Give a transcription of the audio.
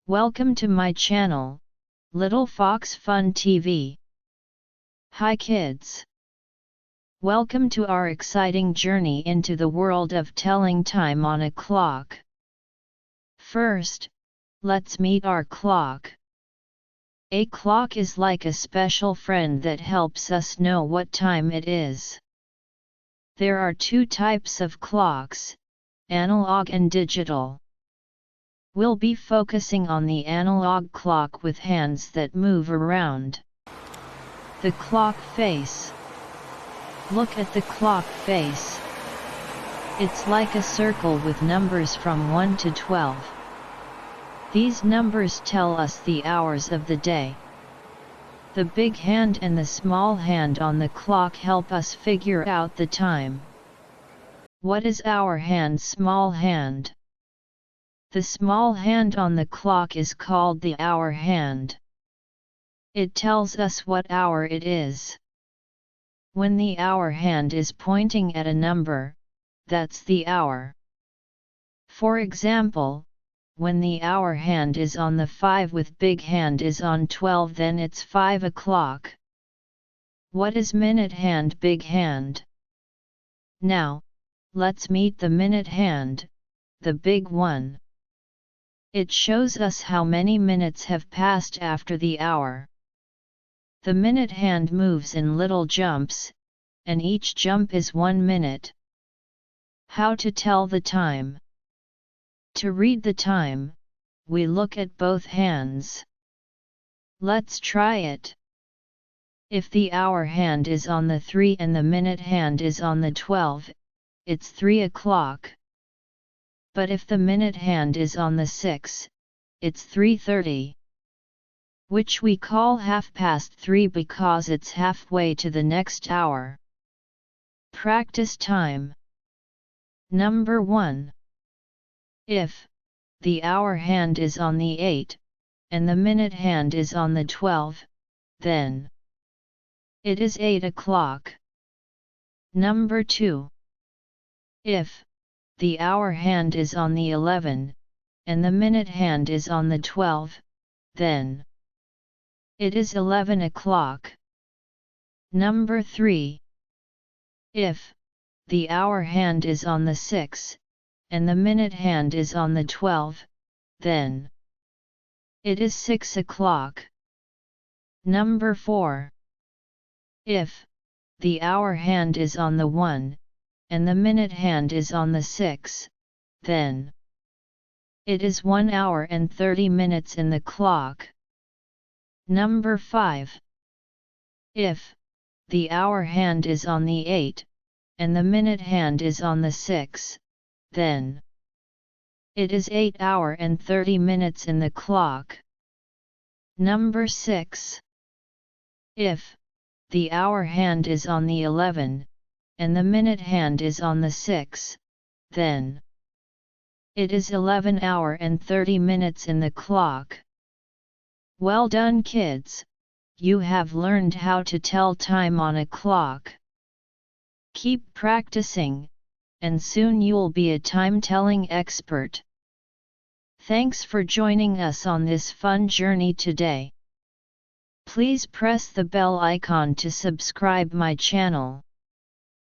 Welcome to my channel, Little Fox Fun TV. Hi kids! Welcome to our exciting journey into the world of telling time on a clock. First, let's meet our clock. A clock is like a special friend that helps us know what time it is. There are two types of clocks, analog and digital. We'll be focusing on the analog clock with hands that move around. The clock face. Look at the clock face. It's like a circle with numbers from 1 to 12. These numbers tell us the hours of the day. The big hand and the small hand on the clock help us figure out the time. What is hour hand, small hand? The small hand on the clock is called the hour hand. It tells us what hour it is. When the hour hand is pointing at a number, that's the hour. For example, when the hour hand is on the 5 with big hand is on 12, then it's 5 o'clock. What is minute hand, big hand? Now, let's meet the minute hand, the big one. It shows us how many minutes have passed after the hour. The minute hand moves in little jumps, and each jump is 1 minute. How to tell the time? To read the time, we look at both hands. Let's try it. If the hour hand is on the 3 and the minute hand is on the 12, it's 3 o'clock. But if the minute hand is on the 6, it's 3:30. Which we call 3:30 because it's halfway to the next hour. Practice time. Number 1. If the hour hand is on the 8, and the minute hand is on the 12, then it is 8 o'clock. Number 2. If the hour hand is on the 11, and the minute hand is on the 12, then it is 11 o'clock. Number 3. If the hour hand is on the 6, and the minute hand is on the 12, then it is 6 o'clock. Number 4. If the hour hand is on the 1, and the minute hand is on the 6, then it is 1 hour and 30 minutes in the clock. Number 5. If the hour hand is on the 8, and the minute hand is on the 6, then it is 8 hour and 30 minutes in the clock. Number 6. If the hour hand is on the 11, and the minute hand is on the 6, then it is 11 hour and 30 minutes in the clock. Well done kids, you have learned how to tell time on a clock. Keep practicing, and soon you'll be a time-telling expert. Thanks for joining us on this fun journey today. Please press the bell icon to subscribe my channel.